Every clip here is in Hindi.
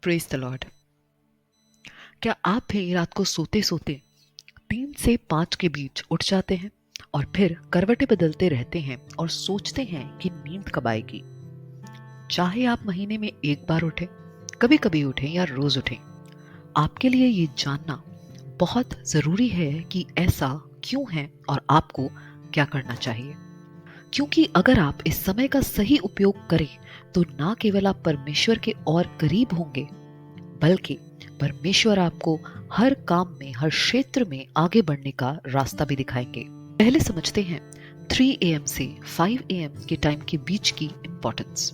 Praise the Lord. क्या आप भी रात को सोते सोते 3 से 5 के बीच उठ जाते हैं और फिर करवटें बदलते रहते हैं और सोचते हैं कि नींद कब आएगी? चाहे आप महीने में एक बार उठें, कभी कभी उठें या रोज उठें, आपके लिए ये जानना बहुत जरूरी है कि ऐसा क्यों है और आपको क्या करना चाहिए। क्योंकि अगर आप इस समय का सही उपयोग करें तो ना केवल आप परमेश्वर के और करीब होंगे, बल्कि परमेश्वर आपको हर काम में, हर क्षेत्र में आगे बढ़ने का रास्ता भी दिखाएंगे। पहले समझते हैं 3 AM से 5 AM के टाइम के बीच की इंपॉर्टेंस।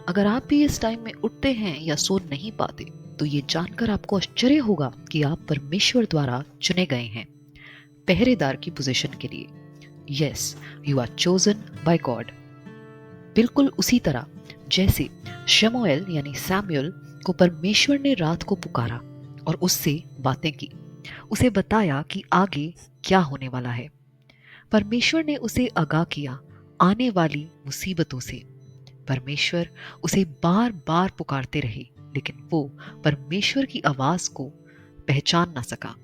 अगर आप भी इस टाइम में उठते हैं या सो नहीं पाते तो ये जानकर आपको आश्चर्य होगा कि आप परमेश्वर द्वारा चुने गए हैं पहरेदार की पोजीशन के लिए। Yes, you are chosen by God. बिल्कुल उसी तरह जैसे शमूएल यानी सैमुअल को परमेश्वर ने रात को पुकारा और उससे बातें की, उसे बताया कि आगे क्या होने वाला है। परमेश्वर ने उसे आगाह किया आने वाली मुसीबतों से। परमेश्वर उसे बार बार पुकारते रहे, लेकिन वो परमेश्वर की आवाज को पहचान ना सका,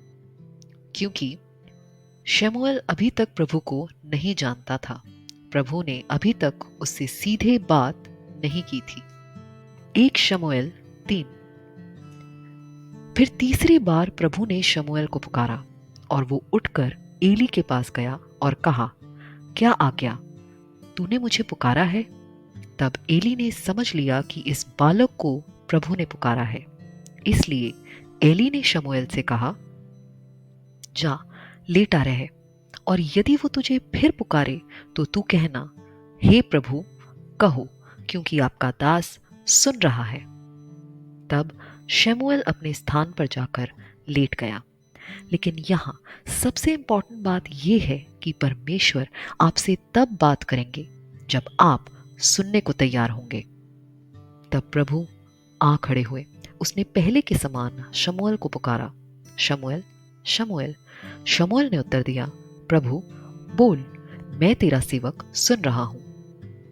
क्योंकि शमूएल अभी तक प्रभु को नहीं जानता था। प्रभु ने अभी तक उससे सीधे बात नहीं की थी। 1 शमूएल 3। फिर तीसरी बार प्रभु ने शमूएल को पुकारा और वो उठकर एली के पास गया और कहा, क्या आज्ञा? तूने मुझे पुकारा है? तब एली ने समझ लिया कि इस बालक को प्रभु ने पुकारा है। इसलिए एली ने शमूएल से कहा, जा लेटा रहे, और यदि वो तुझे फिर पुकारे तो तू कहना, हे प्रभु कहो, क्योंकि आपका दास सुन रहा है। तब शमूएल अपने स्थान पर जाकर लेट गया। लेकिन यहाँ सबसे इंपॉर्टेंट बात यह है कि परमेश्वर आपसे तब बात करेंगे जब आप सुनने को तैयार होंगे। तब प्रभु आ खड़े हुए। उसने पहले के समान शमूएल को पुकारा, शमूएल, शमूएल। शमूएल ने उत्तर दिया, प्रभु बोल, मैं तेरा सेवक सुन रहा हूं।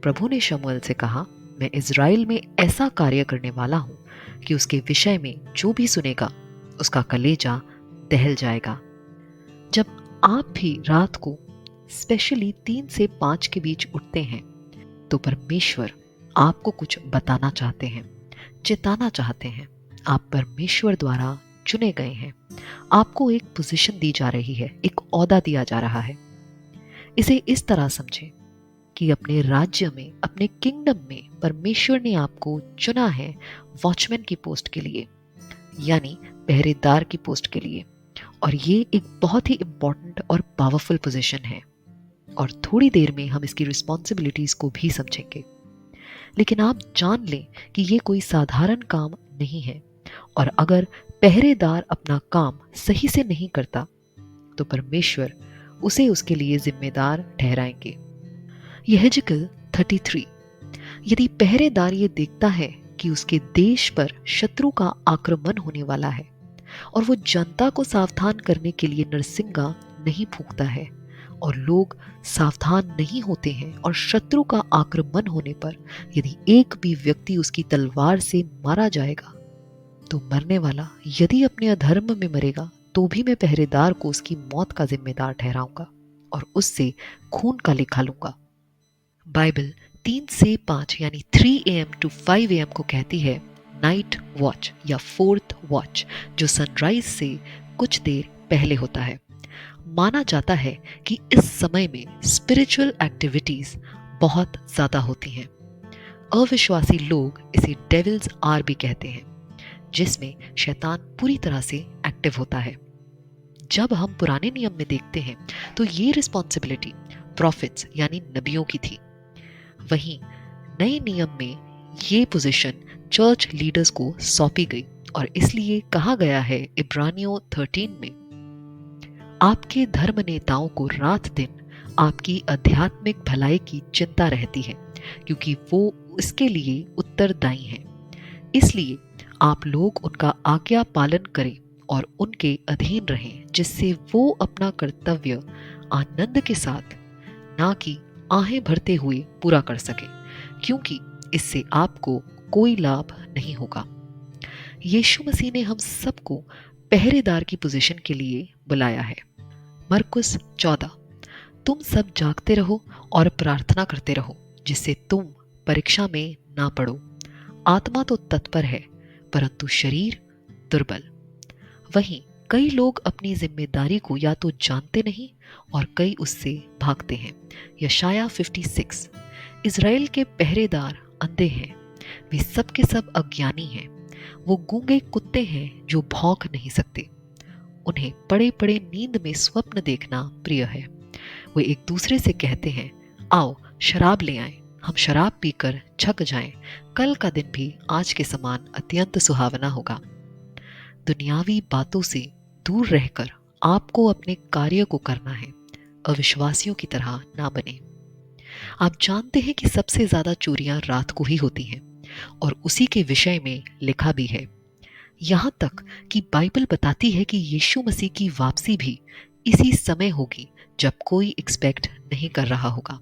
प्रभु ने शमूएल से कहा, मैं इज़राइल में ऐसा कार्य करने वाला हूं कि उसके विषय में जो भी सुनेगा उसका कलेजा दहल जाएगा। जब आप भी रात को स्पेशली 3 से 5 के बीच उठते हैं तो परमेश्वर आपको कुछ बताना चाहते हैं, चेताना चाहते हैं। आप परमेश्वर द्वारा चुने गए हैं। आपको एक पोजीशन दी जा रही है, एक ओहदा दिया जा रहा है। इसे इस तरह समझें कि अपने राज्य में, अपने किंगडम में परमेश्वर ने आपको चुना है वॉचमैन की पोस्ट के लिए, यानी पहरेदार की पोस्ट के लिए। और ये एक बहुत ही इंपॉर्टेंट और पावरफुल पोजीशन है, और थोड़ी देर में हम इसकी रिस्पॉन्सिबिलिटीज को भी समझेंगे। लेकिन आप जान लें कि ये कोई साधारण काम नहीं है, और अगर पहरेदार अपना काम सही से नहीं करता तो परमेश्वर उसे उसके लिए जिम्मेदार ठहराएंगे। यहेजकेल 33। यदि पहरेदार ये देखता है कि उसके देश पर शत्रु का आक्रमण होने वाला है और वो जनता को सावधान करने के लिए नरसिंगा नहीं फूंकता है और लोग सावधान नहीं होते हैं, और शत्रु का आक्रमण होने पर यदि एक भी व्यक्ति उसकी तलवार से मारा जाएगा तो मरने वाला यदि अपने अधर्म में मरेगा तो भी मैं पहरेदार को उसकी मौत का जिम्मेदार ठहराऊंगा और उससे खून का लेखा लूंगा। बाइबल 3 से 5 यानी 3 AM to 5 AM को कहती है नाइट वॉच या फोर्थ वॉच, जो सनराइज से कुछ देर पहले होता है। माना जाता है कि इस समय में स्पिरिचुअल एक्टिविटीज बहुत ज्यादा होती हैं। अविश्वासी लोग इसे डेविल्स आर भी कहते हैं, जिसमें शैतान पूरी तरह से एक्टिव होता है। जब हम पुराने नियम में देखते हैं तो ये रिस्पॉन्सिबिलिटी प्रॉफिट्स यानी नबियों की थी। वहीं नए नियम में ये पोजीशन चर्च लीडर्स को सौंपी गई, और इसलिए कहा गया है इब्रानियों 13 में, आपके धर्म नेताओं को रात दिन आपकी आध्यात्मिक भलाई की चिंता रहती है, क्योंकि वो इसके लिए उत्तरदायी हैं। इसलिए आप लोग उनका आज्ञा पालन करें और उनके अधीन रहें, जिससे वो अपना कर्तव्य आनंद के साथ, ना कि आहें भरते हुए पूरा कर सके, क्योंकि इससे आपको कोई लाभ नहीं होगा। यीशु मसीह ने हम सबको पहरेदार की पोजीशन के लिए बुलाया है। मरकुस 14। तुम सब जागते रहो और प्रार्थना करते रहो, जिससे तुम परीक्षा में ना पड़ो। आत्मा तो तत्पर है, परंतु शरीर दुर्बल। वहीं कई लोग अपनी जिम्मेदारी को या तो जानते नहीं और कई उससे भागते हैं। यशाया 56। इज़राइल के पहरेदार अंधे हैं, वे सब के सब अज्ञानी हैं। वो गूंगे कुत्ते हैं जो भौंक नहीं सकते। उन्हें पड़े पड़े नींद में स्वप्न देखना प्रिय है। वे एक दूसरे से कहते हैं, आओ शराब ले आएं, हम शराब पीकर छक जाएं। कल का दिन भी आज के समान अत्यंत सुहावना होगा। दुनियावी बातों से दूर रहकर आपको अपने कार्य को करना है। अविश्वासियों की तरह ना बने। आप जानते हैं कि सबसे ज्यादा चोरियां रात को ही होती हैं और उसी के विषय में लिखा भी है। यहां तक कि बाइबल बताती है कि यीशु मसीह की वापसी भी इसी समय होगी जब कोई एक्सपेक्ट नहीं कर रहा होगा।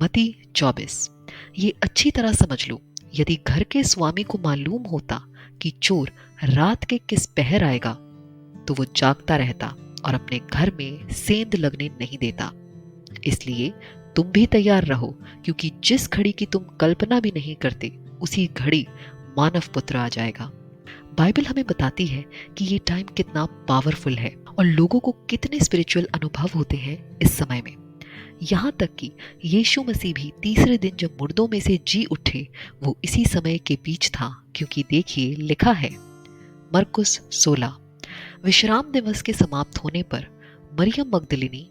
मत्ती 24। ये अच्छी तरह समझ लो, यदि घर के स्वामी को मालूम होता कि चोर रात के किस पहर आएगा, तो वो जागता रहता और अपने घर में सेंध लगने नहीं देता। इसलिए तुम भी तैयार रहो, क्योंकि जिस घड़ी की तुम कल्पना भी नहीं करते, उसी घड़ी मानव पुत्र आ जाएगा। बाइबल हमें बताती है कि ये टाइम कितना पावरफुल है और लोगों को कितने स्पिरिचुअल अनुभव होते हैं इस समय में। यहाँ तक कि यीशु मसीह भी तीसरे दिन जब मुर्दों में से जी उठे, वो इसी समय के बीच था, क्योंकि देखिए लिखा है मरकुस 16। विश्राम दिवस के समाप्त होने पर मरियम मगदलिनी,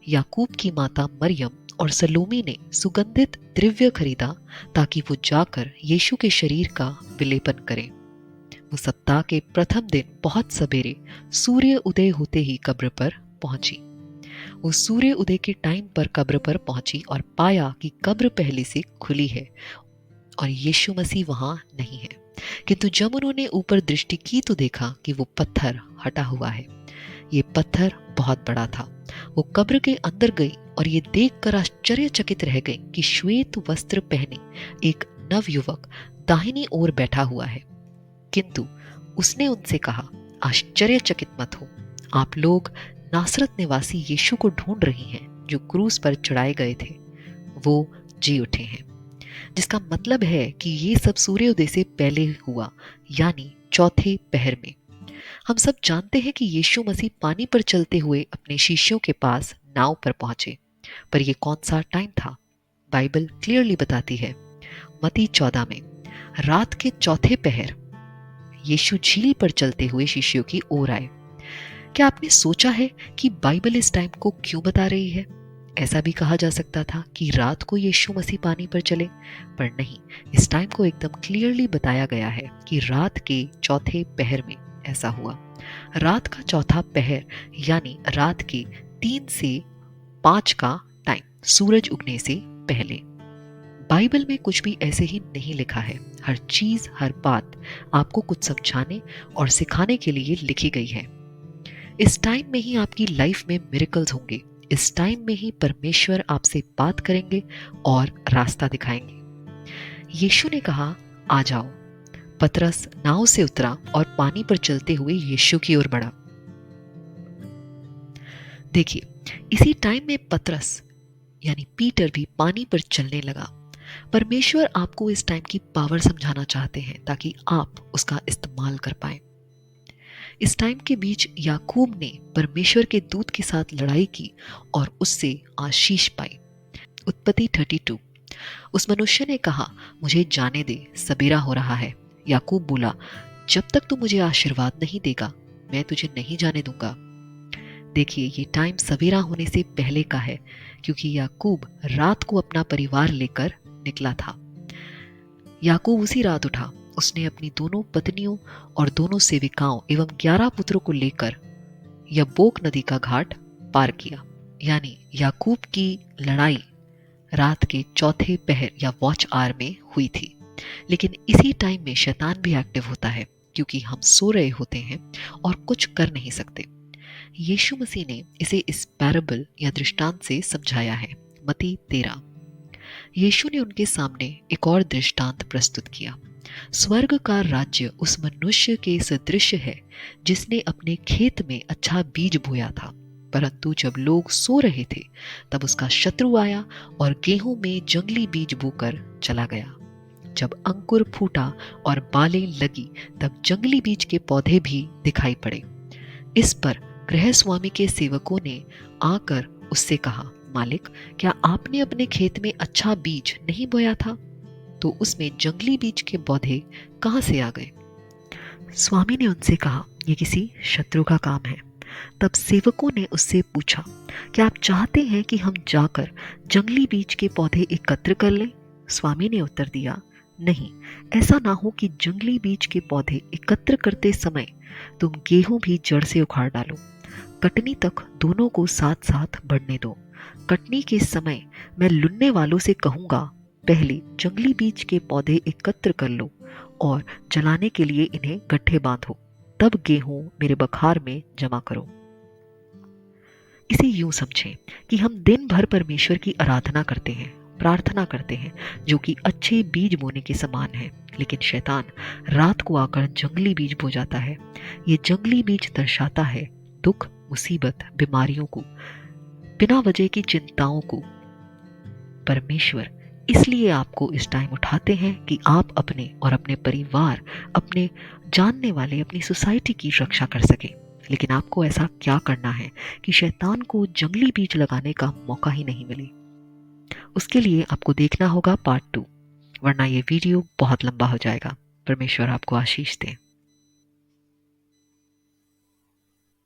याकूब की माता मरियम और सलोमी ने सुगंधित द्रव्य खरीदा ताकि वो जाकर यीशु के शरीर का विलेपन करें। वो सप्ताह के प्रथम दिन बहुत सवेरे सूर्य उदय होते ही कब्र पर पहुंची। वो सूर्य उदय के टाइम पर कब्र पर पहुंची और पाया कि कब्र पहले से खुली है और यीशु मसीह वहां नहीं है। किंतु जब उन्होंने ऊपर दृष्टि की तो देखा कि वो पत्थर हटा हुआ है। ये पत्थर बहुत बड़ा था। वो कब्र के अंदर गई और ये देखकर आश्चर्यचकित रह गई कि श्वेत वस्त्र पहने एक नवयुवक दाहिनी ओर बैठा हुआ है। किंतु उसने उनसे कहा, आश्चर्यचकित मत हो, आप लोग नासरत निवासी यीशु को ढूंढ रही हैं, जो क्रूस पर चढ़ाए गए थे। वो जी उठे हैं। जिसका मतलब है कि ये सब सूर्योदय से पहले हुआ, यानी चौथे पहर में। हम सब जानते हैं कि यीशु मसीह पानी पर चलते हुए अपने शिष्यों के पास नाव पर पहुंचे, पर यह कौन सा टाइम था? बाइबल क्लियरली बताती है मत्ती 14 में, रात के चौथे पहर यीशु झील पर चलते हुए शिष्यों की ओर आए। क्या आपने सोचा है कि बाइबल इस टाइम को क्यों बता रही है? ऐसा भी कहा जा सकता था कि रात को यीशु मसीह पानी पर चले, पर नहीं, इस टाइम को एकदम क्लियरली बताया गया है कि रात के चौथे पहर में ऐसा हुआ। रात का चौथा पहर यानी रात के 3 से 5 का टाइम, सूरज उगने से पहले। बाइबल में कुछ भी ऐसे ही नहीं लिखा है। हर चीज, हर बात आपको कुछ समझाने और सिखाने के लिए लिखी गई है। इस टाइम में ही आपकी लाइफ में मिरेकल्स होंगे। इस टाइम में ही परमेश्वर आपसे बात करेंगे और रास्ता दिखाएंगे। यीशु ने कहा, आ जाओ। पतरस नाव से उतरा और पानी पर चलते हुए यीशु की ओर बढ़ा। देखिए, इसी टाइम में पतरस यानी पीटर भी पानी पर चलने लगा। परमेश्वर आपको इस टाइम की पावर समझाना चाहते हैं ताकि आप उसका इस्तेमाल कर पाएं। इस टाइम के बीच याकूब ने परमेश्वर के दूत के साथ लड़ाई की और उससे आशीष पाई। उत्पत्ति 32। उस मनुष्य ने कहा, मुझे जाने दे, सवेरा हो रहा है। याकूब बोला, जब तक तू मुझे आशीर्वाद नहीं देगा, मैं तुझे नहीं जाने दूंगा। देखिए, ये टाइम सवेरा होने से पहले का है, क्योंकि याकूब रात को अपना परिवार लेकर निकला था। याकूब उसी रात उठा। उसने अपनी दोनों पत्नियों और दोनों सेविकाओं एवं 11 पुत्रों को लेकर यब्बोक नदी का घाट पार किया। यानी याकूब की लड़ाई रात के चौथे पहर या वॉच आवर में हुई थी। लेकिन इसी टाइम में शैतान भी एक्टिव होता है, क्योंकि हम सो रहे होते हैं और कुछ कर नहीं सकते। यीशु मसीह ने इसे इस पैराबल या दृष्टांत से समझाया है। मत्ती 13। यीशु ने उनके सामने एक और दृष्टांत प्रस्तुत किया। स्वर्ग का राज्य उस मनुष्य के सदृश है जिसने अपने खेत में अच्छा बीज बोया था, परंतु जब लोग सो रहे थे तब उसका शत्रु आया और गेहूं में जंगली बीज बोकर चला गया। जब अंकुर फूटा और बालें लगी तब जंगली बीज के पौधे भी दिखाई पड़े। इस पर गृह स्वामी के सेवकों ने आकर उससे कहा, मालिक, क्या आपने अपने खेत में अच्छा बीज नहीं बोया था? तो उसमें जंगली बीज के पौधे कहां से आ गए? स्वामी ने उनसे कहा, यह किसी शत्रु का काम है। तब सेवकों ने उससे पूछा, क्या आप चाहते हैं कि हम जाकर जंगली बीज के पौधे एकत्र कर लें? स्वामी ने उत्तर दिया, नहीं, ऐसा ना हो कि जंगली बीज के पौधे एकत्र करते समय तुम गेहूं भी जड़ से उखाड़ डालो। कटनी तक दोनों को साथ साथ बढ़ने दो। कटनी के समय मैं लुनने वालों से कहूंगा, पहले जंगली बीज के पौधे एकत्र कर लो और जलाने के लिए इन्हें गड्ढे बांधो, तब गेहूं मेरे बखार में जमा करो। इसे यूं समझें कि हम दिन भर परमेश्वर की आराधना करते हैं, प्रार्थना करते हैं, जो कि अच्छे बीज बोने के समान है, लेकिन शैतान रात को आकर जंगली बीज बो जाता है। ये जंगली बीज दर्शाता है दुख, मुसीबत, बीमारियों को, बिना वजह की चिंताओं को। परमेश्वर इसलिए आपको इस टाइम उठाते हैं कि आप अपने और अपने परिवार, अपने जानने वाले, अपनी सोसाइटी की रक्षा कर सके। लेकिन आपको ऐसा क्या करना है कि शैतान को जंगली बीज लगाने का मौका ही नहीं मिले? उसके लिए आपको देखना होगा पार्ट 2, वरना ये वीडियो बहुत लंबा हो जाएगा। परमेश्वर आपको आशीष दे।